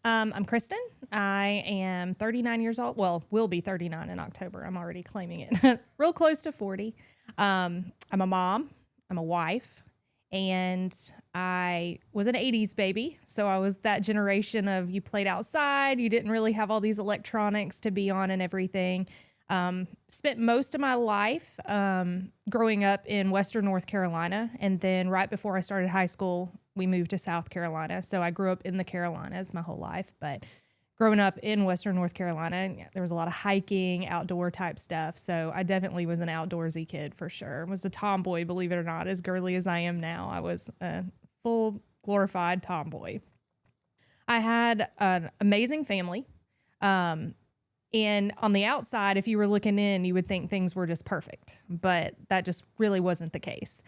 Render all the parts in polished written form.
I'm Kristen. I am 39 years old. Well, will be 39 in October. I'm already claiming it. Real close to 40. I'm a mom. I'm a wife. And I was an 80s baby. So I was that generation of you played outside. You didn't really have all these electronics to be on and everything. Spent most of my life growing up in Western North Carolina. And then right before I started high school, we moved to South Carolina. So I grew up in the Carolinas my whole life. But growing up in Western North Carolina, there was a lot of hiking, outdoor type stuff. So I definitely was an outdoorsy kid for sure. Was a tomboy, believe it or not, as girly as I am now. I was a full glorified tomboy. I had an amazing family. And on the outside, if you were looking in, you would think things were just perfect, but that just really wasn't the case.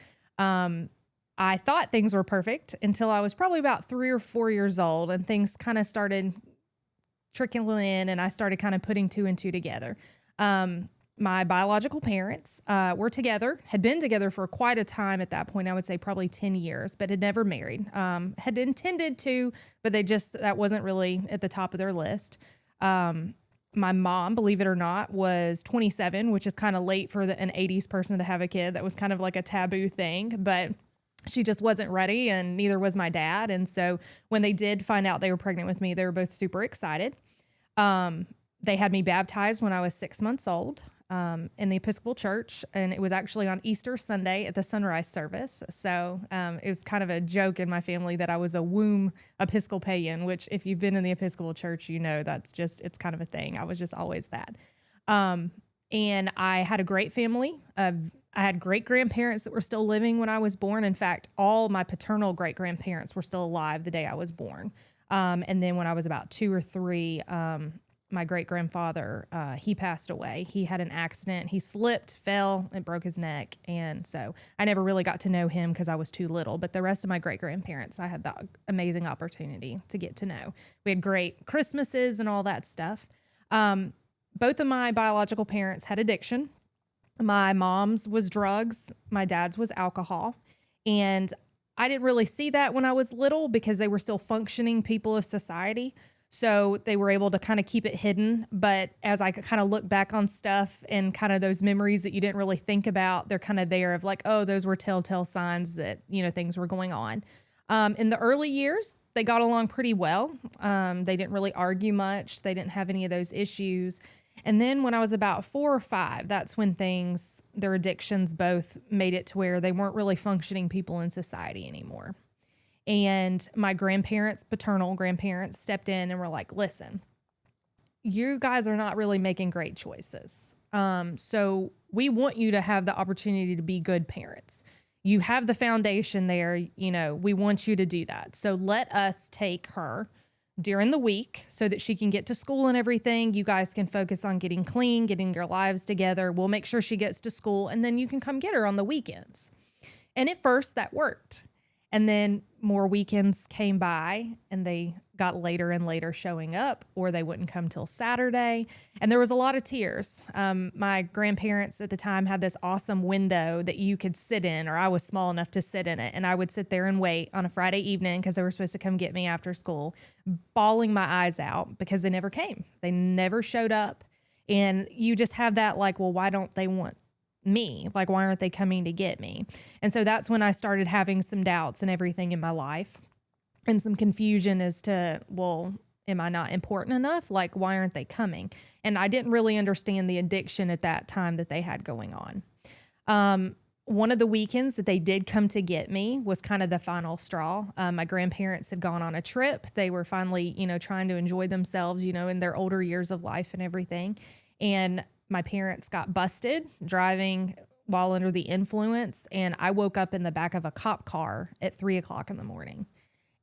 I thought things were perfect until I was probably about 3 or 4 years old, and things kind of started trickling in, and I started kind of putting two and two together. My biological parents were together, had been together for quite a time at that point. I would say probably 10 years, but had never married. Had intended to, but that wasn't really at the top of their list. My mom, believe it or not, was 27, which is kind of late for an 80s person to have a kid. That was kind of like a taboo thing, but she just wasn't ready, and neither was my dad. And so when they did find out they were pregnant with me, they were both super excited. They had me baptized when I was 6 months old in the Episcopal Church, and it was actually on Easter Sunday at the sunrise service. So it was kind of a joke in my family that I was a womb Episcopalian, which if you've been in the Episcopal Church, you know it's kind of a thing. I was just always that. And I had a great family. I had great-grandparents that were still living when I was born. In fact, all my paternal great-grandparents were still alive the day I was born. And then when I was about 2 or 3, my great-grandfather, he passed away. He had an accident. He slipped, fell, and broke his neck. And so I never really got to know him because I was too little. But the rest of my great-grandparents, I had the amazing opportunity to get to know. We had great Christmases and all that stuff. Both of my biological parents had addiction. My mom's was drugs. My dad's was alcohol. And I didn't really see that when I was little because they were still functioning people of society. So they were able to kind of keep it hidden. But as I kind of look back on stuff and kind of those memories that you didn't really think about, they're kind of there of like, oh, those were telltale signs that, things were going on. In the early years, they got along pretty well. They didn't really argue much. They didn't have any of those issues. And then when I was about 4 or 5, that's when their addictions both made it to where they weren't really functioning people in society anymore. And my paternal grandparents stepped in and were like, listen, you guys are not really making great choices. So we want you to have the opportunity to be good parents. You have the foundation there, we want you to do that. So let us take her during the week so that she can get to school and everything. You guys can focus on getting clean, getting your lives together. We'll make sure she gets to school, and then you can come get her on the weekends. And at first that worked. And then more weekends came by, and they got later and later showing up, or they wouldn't come till Saturday. And there was a lot of tears. My grandparents at the time had this awesome window that you could sit in, or I was small enough to sit in it. And I would sit there and wait on a Friday evening because they were supposed to come get me after school, bawling my eyes out because they never came. They never showed up. And you just have that like, well, why don't they want me? Like, why aren't they coming to get me? And so that's when I started having some doubts and everything in my life and some confusion as to, well, am I not important enough? Like, why aren't they coming? And I didn't really understand the addiction at that time that they had going on. One of the weekends that they did come to get me was kind of the final straw. My grandparents had gone on a trip. They were finally, trying to enjoy themselves, in their older years of life and everything. And my parents got busted driving while under the influence, and I woke up in the back of a cop car at 3:00 in the morning.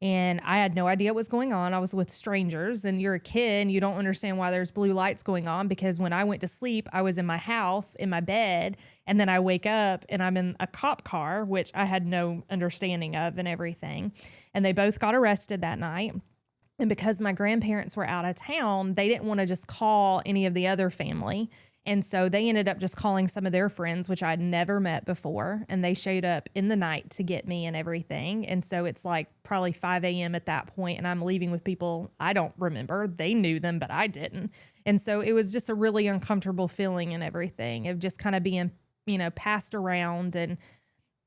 And I had no idea what was going on. I was with strangers, and you're a kid and you don't understand why there's blue lights going on, because when I went to sleep, I was in my house, in my bed, and then I wake up and I'm in a cop car, which I had no understanding of and everything. And they both got arrested that night. And because my grandparents were out of town, they didn't want to just call any of the other family And so they ended up just calling some of their friends, which I'd never met before. And they showed up in the night to get me and everything. And so it's like probably 5 a.m. at that point, and I'm leaving with people I don't remember. They knew them, but I didn't. And so it was just a really uncomfortable feeling and everything of just kind of being, passed around, and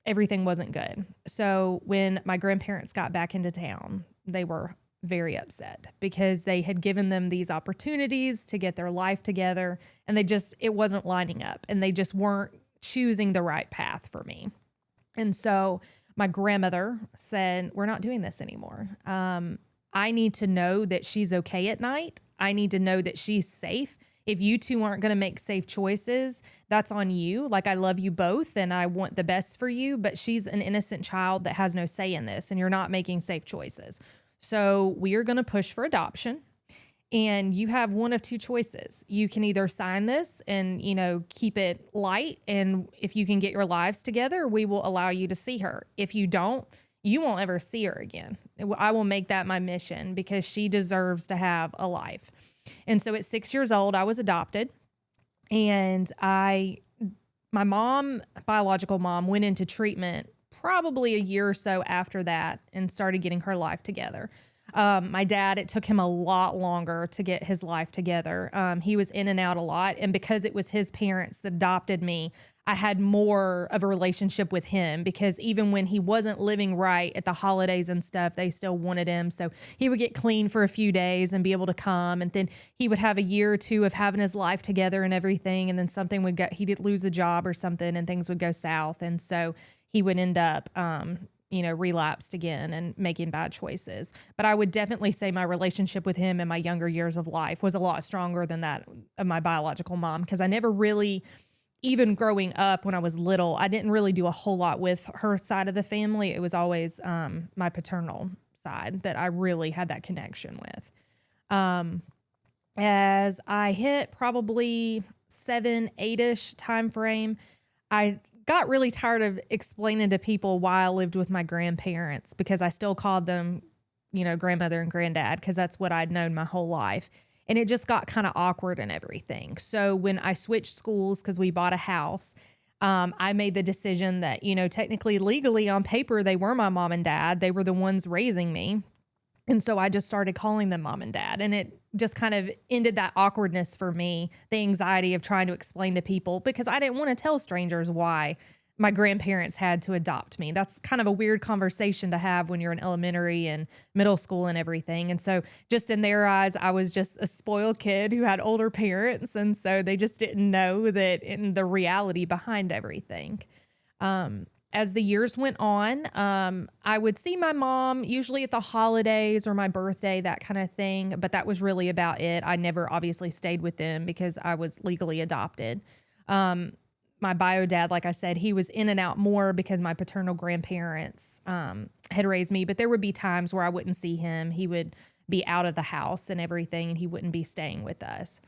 everything wasn't good. So when my grandparents got back into town, they were very upset because they had given them these opportunities to get their life together, and it wasn't lining up, and they just weren't choosing the right path for me. And so my grandmother said, we're not doing this anymore. I need to know that she's okay at night. I need to know that she's safe. If you two aren't going to make safe choices, that's on you. Like, I love you both and I want the best for you, but she's an innocent child that has no say in this, and you're not making safe choices. So we are going to push for adoption, and you have one of two choices. You can either sign this and, keep it light, and if you can get your lives together, we will allow you to see her. If you don't, you won't ever see her again. I will make that my mission because she deserves to have a life. And so at 6 years old, I was adopted, and my biological mom, went into treatment probably a year or so after that and started getting her life together. My dad, it took him a lot longer to get his life together. He was in and out a lot. And because it was his parents that adopted me, I had more of a relationship with him, because even when he wasn't living right at the holidays and stuff, they still wanted him. So he would get clean for a few days and be able to come. And then he would have a year or two of having his life together and everything. And then he did lose a job or something, and things would go south. And so he would end up, relapsed again and making bad choices. But I would definitely say my relationship with him in my younger years of life was a lot stronger than that of my biological mom, because I never really, even growing up when I was little, I didn't really do a whole lot with her side of the family. It was always my paternal side that I really had that connection with. As I hit probably 7, 8-ish time frame, I got really tired of explaining to people why I lived with my grandparents, because I still called them, grandmother and granddad, because that's what I'd known my whole life. And it just got kind of awkward and everything. So when I switched schools, because we bought a house, I made the decision that, technically, legally, on paper, they were my mom and dad. They were the ones raising me. And so I just started calling them mom and dad, and it just kind of ended that awkwardness for me, the anxiety of trying to explain to people, because I didn't want to tell strangers why my grandparents had to adopt me. That's kind of a weird conversation to have when you're in elementary and middle school and everything. And so just in their eyes, I was just a spoiled kid who had older parents. And so they just didn't know that in the reality behind everything. As the years went on, I would see my mom usually at the holidays or my birthday, that kind of thing. But that was really about it. I never obviously stayed with them because I was legally adopted. My bio dad, like I said, he was in and out more because my paternal grandparents had raised me. But there would be times where I wouldn't see him. He would be out of the house and everything, and he wouldn't be staying with us.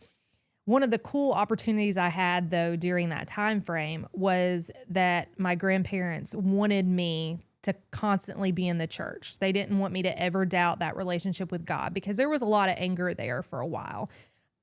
One of the cool opportunities I had, though, during that time frame was that my grandparents wanted me to constantly be in the church. They didn't want me to ever doubt that relationship with God, because there was a lot of anger there for a while.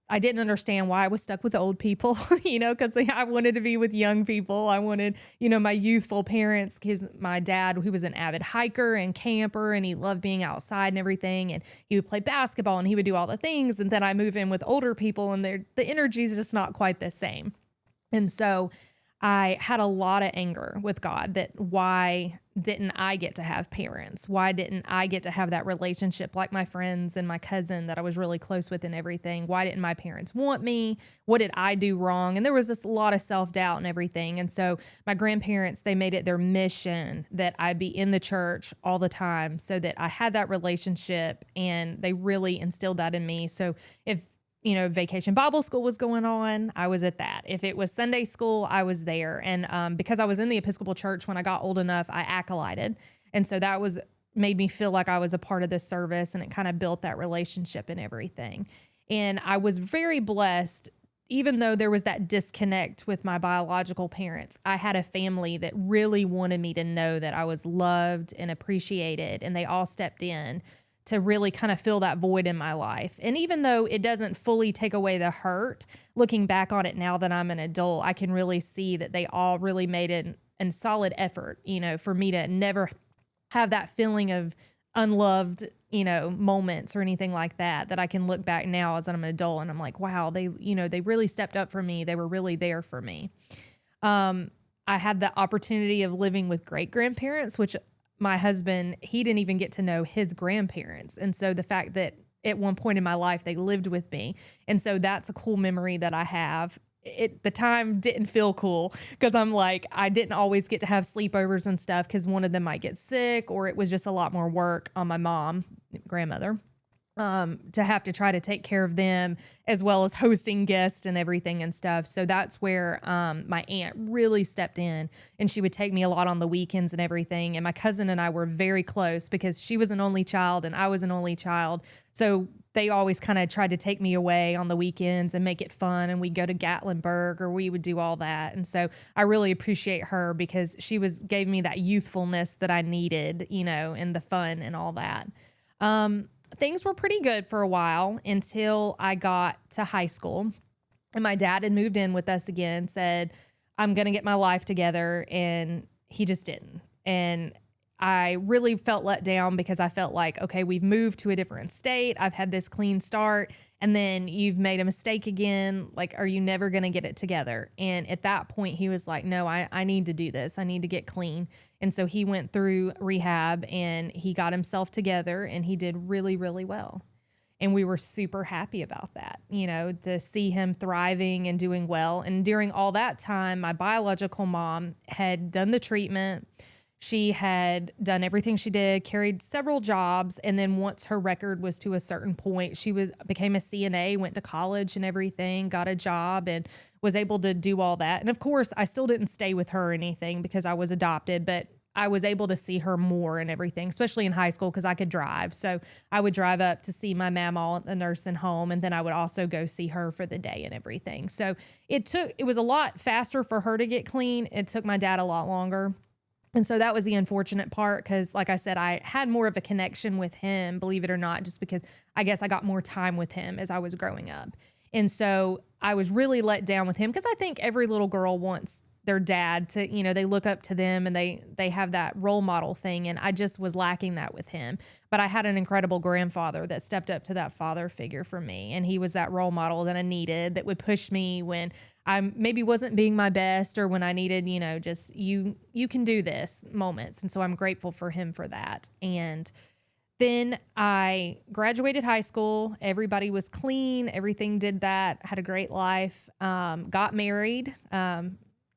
I didn't understand why I was stuck with old people, because I wanted to be with young people. I wanted, my youthful parents, because my dad, he was an avid hiker and camper, and he loved being outside and everything. And he would play basketball and he would do all the things. And then I move in with older people, and the energy is just not quite the same. And so I had a lot of anger with God that why didn't I get to have parents? Why didn't I get to have that relationship like my friends and my cousin that I was really close with and everything? Why didn't my parents want me? What did I do wrong? And there was just a lot of self-doubt and everything. And so my grandparents, they made it their mission that I be in the church all the time so that I had that relationship, and they really instilled that in me. So if vacation Bible school was going on, I was at that. If it was Sunday school, I was there. And because I was in the Episcopal Church, when I got old enough, I acolyted. And so that made me feel like I was a part of this service, and it kind of built that relationship and everything. And I was very blessed, even though there was that disconnect with my biological parents. I had a family that really wanted me to know that I was loved and appreciated, and they all stepped in to really kind of fill that void in my life. And even though it doesn't fully take away the hurt, looking back on it now that I'm an adult, I can really see that they all really made an solid effort, for me to never have that feeling of unloved, moments or anything like that, that I can look back now as I'm an adult and I'm like, wow, they really stepped up for me. They were really there for me. I had the opportunity of living with great grandparents, which my husband, he didn't even get to know his grandparents. And so the fact that at one point in my life, they lived with me. And so that's a cool memory that I have. The time didn't feel cool because I'm like, I didn't always get to have sleepovers and stuff because one of them might get sick, or it was just a lot more work on my grandmother, to have to try to take care of them as well as hosting guests and everything and stuff. So that's where my aunt really stepped in, and she would take me a lot on the weekends and everything. And my cousin and I were very close because she was an only child and I was an only child. So they always kind of tried to take me away on the weekends and make it fun. And we'd go to Gatlinburg, or we would do all that. And so I really appreciate her because she gave me that youthfulness that I needed, and the fun and all that. Things were pretty good for a while until I got to high school, and my dad had moved in with us again, said, I'm going to get my life together. And he just didn't. And I really felt let down because I felt like, okay, we've moved to a different state. I've had this clean start, and then you've made a mistake again. Like, are you never going to get it together? And at that point he was like, no, I need to do this. I need to get clean. And so he went through rehab and he got himself together, and he did really, really well. And we were super happy about that, to see him thriving and doing well. And during all that time, my biological mom had done the treatment. She had done everything she did, carried several jobs. And then once her record was to a certain point, she became a CNA, went to college and everything, got a job, and was able to do all that. And of course, I still didn't stay with her or anything because I was adopted, but I was able to see her more and everything, especially in high school because I could drive. So I would drive up to see my mama at the nursing home, and then I would also go see her for the day and everything. So it was a lot faster for her to get clean. It took my dad a lot longer. And so that was the unfortunate part because, like I said, I had more of a connection with him, believe it or not, just because I guess I got more time with him as I was growing up. And so I was really let down with him because I think every little girl wants their dad to, they look up to them and they have that role model thing. And I just was lacking that with him. But I had an incredible grandfather that stepped up to that father figure for me. And he was that role model that I needed, that would push me when I maybe wasn't being my best, or when I needed, just you can do this moments. And so I'm grateful for him for that. And then I graduated high school. Everybody was clean. Everything did that. Had a great life. Got married.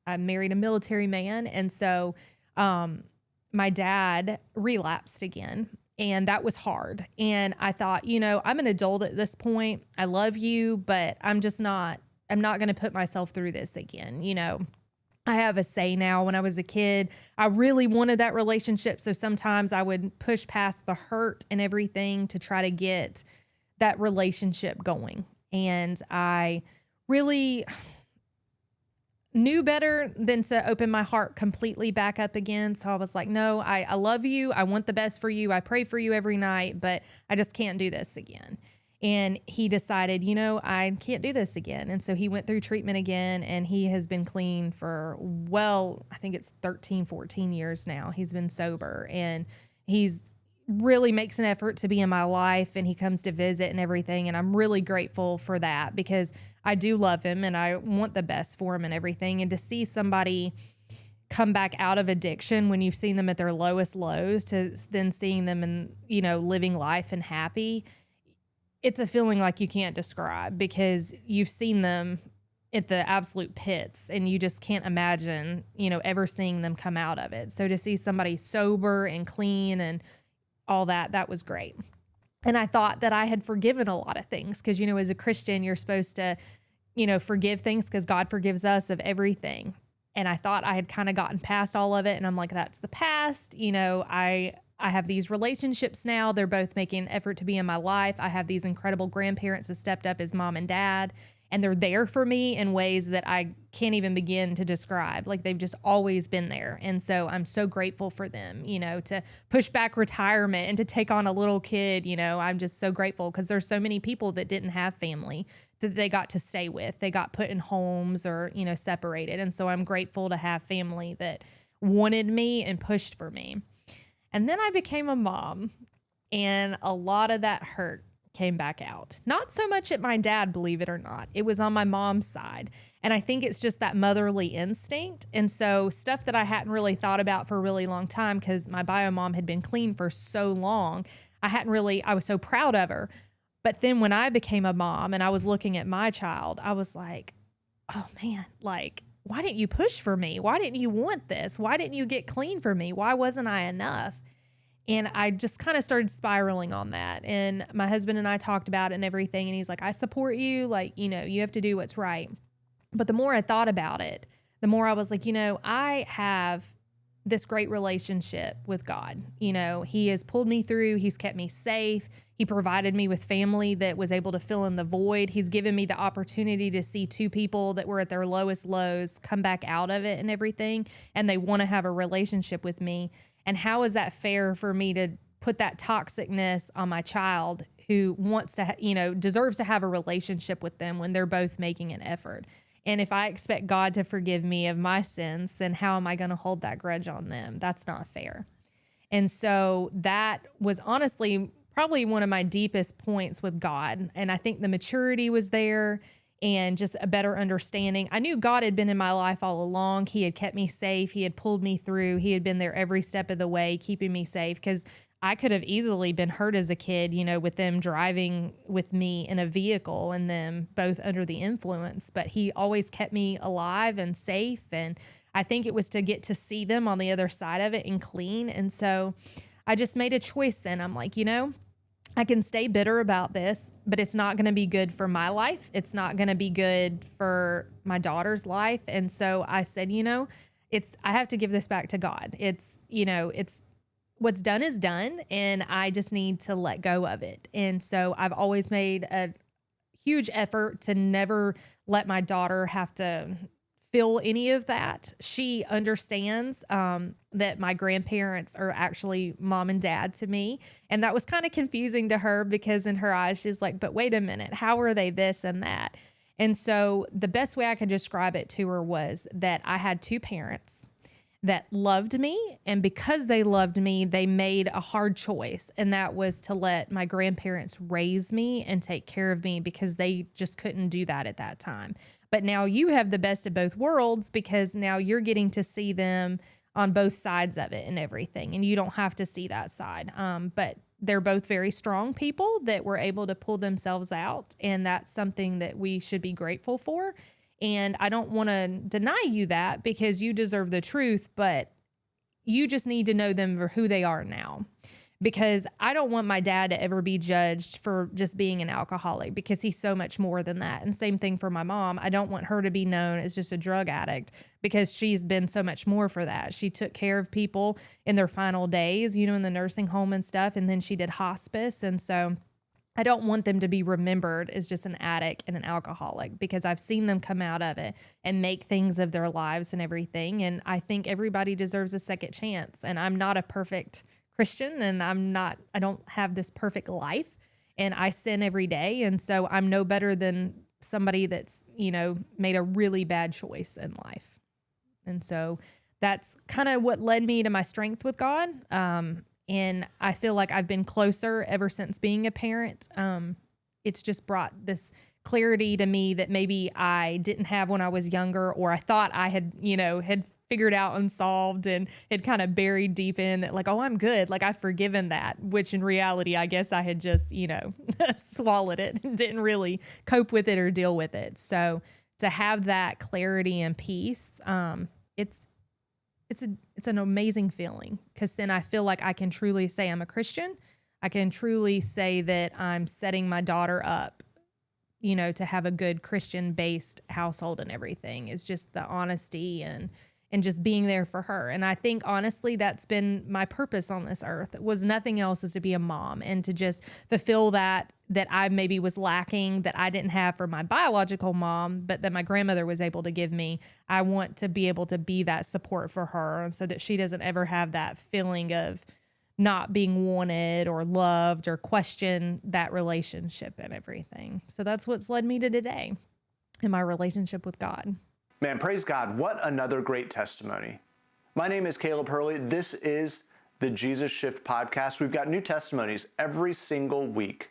I married a military man. And so my dad relapsed again. And that was hard. And I thought, I'm an adult at this point. I love you, but I'm not going to put myself through this again. I have a say now. When I was a kid, I really wanted that relationship. So sometimes I would push past the hurt and everything to try to get that relationship going. And I really knew better than to open my heart completely back up again. So I was like, no, I love you. I want the best for you. I pray for you every night, but I just can't do this again. And he decided, I can't do this again. And so he went through treatment again, and he has been clean for, I think it's 13, 14 years now. He's been sober, and he's really makes an effort to be in my life, and he comes to visit and everything. And I'm really grateful for that because I do love him and I want the best for him and everything. And to see somebody come back out of addiction when you've seen them at their lowest lows, to then seeing them and, living life and happy, it's a feeling like you can't describe because you've seen them at the absolute pits and you just can't imagine, ever seeing them come out of it. So to see somebody sober and clean and all that was great. And I thought that I had forgiven a lot of things because, as a Christian, you're supposed to, forgive things because God forgives us of everything. And I thought I had kind of gotten past all of it. And I'm like, that's the past. I have these relationships now. They're both making an effort to be in my life. I have these incredible grandparents that stepped up as mom and dad. and they're there for me in ways that I can't even begin to describe. Like they've just always been there. And so I'm so grateful for them, to push back retirement and to take on a little kid. I'm just so grateful because there's so many people that didn't have family that they got to stay with. They got put in homes or, separated. And so I'm grateful to have family that wanted me and pushed for me. And then I became a mom, and a lot of that hurt came back out. Not so much at my dad, believe it or not. It was on my mom's side. And I think it's just that motherly instinct. And so stuff that I hadn't really thought about for a really long time, because my bio mom had been clean for so long, I was so proud of her. But then when I became a mom and I was looking at my child, I was like, oh man, like, why didn't you push for me? Why didn't you want this? Why didn't you get clean for me? Why wasn't I enough? And I just kind of started spiraling on that. And my husband and I talked about it and everything. And he's like, I support you. Like, you have to do what's right. But the more I thought about it, the more I was like, I have this great relationship with God. He has pulled me through. He's kept me safe. He provided me with family that was able to fill in the void. He's given me the opportunity to see two people that were at their lowest lows come back out of it and everything. And they want to have a relationship with me. And how is that fair for me to put that toxicness on my child who wants to, deserves to have a relationship with them when they're both making an effort? And if I expect God to forgive me of my sins, then how am I going to hold that grudge on them? That's not fair. And so that was honestly probably one of my deepest points with God. And I think the maturity was there and just a better understanding. I knew God had been in my life all along. He had kept me safe. He had pulled me through. He had been there every step of the way, keeping me safe, because I could have easily been hurt as a kid, with them driving with me in a vehicle and them both under the influence. But he always kept me alive and safe. And I think it was to get to see them on the other side of it and clean. And so I just made a choice then. I'm like, I can stay bitter about this, but it's not going to be good for my life. It's not going to be good for my daughter's life. And so I said, I have to give this back to God. It's what's done is done, and I just need to let go of it. And so I've always made a huge effort to never let my daughter have to feel any of that. She understands that my grandparents are actually mom and dad to me. And that was kind of confusing to her because in her eyes, she's like, but wait a minute, how are they this and that? And so the best way I could describe it to her was that I had two parents that loved me. And because they loved me, they made a hard choice. And that was to let my grandparents raise me and take care of me because they just couldn't do that at that time. But now you have the best of both worlds because now you're getting to see them on both sides of it and everything. And you don't have to see that side. But they're both very strong people that were able to pull themselves out. And that's something that we should be grateful for. And I don't want to deny you that because you deserve the truth, but you just need to know them for who they are now. Because I don't want my dad to ever be judged for just being an alcoholic because he's so much more than that. And same thing for my mom. I don't want her to be known as just a drug addict because she's been so much more for that. She took care of people in their final days, in the nursing home and stuff. And then she did hospice. And so I don't want them to be remembered as just an addict and an alcoholic because I've seen them come out of it and make things of their lives and everything. And I think everybody deserves a second chance. And I'm not a perfect Christian and I don't have this perfect life and I sin every day. And so I'm no better than somebody that's, made a really bad choice in life. And so that's kind of what led me to my strength with God. And I feel like I've been closer ever since being a parent. It's just brought this clarity to me that maybe I didn't have when I was younger, or I thought I had figured out and solved and had kind of buried deep in that, like, oh, I'm good. Like I've forgiven that, which in reality, I guess I had just, swallowed it and didn't really cope with it or deal with it. So to have that clarity and peace, it's an amazing feeling because then I feel like I can truly say I'm a Christian. I can truly say that I'm setting my daughter up, to have a good Christian based household and everything. It's just the honesty and and just being there for her. And I think honestly, that's been my purpose on this earth. It was nothing else, is to be a mom and to just fulfill that I maybe was lacking, that I didn't have for my biological mom, but that my grandmother was able to give me. I want to be able to be that support for her, and so that she doesn't ever have that feeling of not being wanted or loved or question that relationship and everything. So that's what's led me to today in my relationship with God. Man, praise God. What another great testimony. My name is Caleb Hurley. This is the Jesus Shift podcast. We've got new testimonies every single week.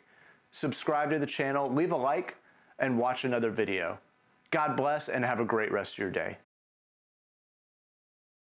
Subscribe to the channel, leave a like, and watch another video. God bless and have a great rest of your day.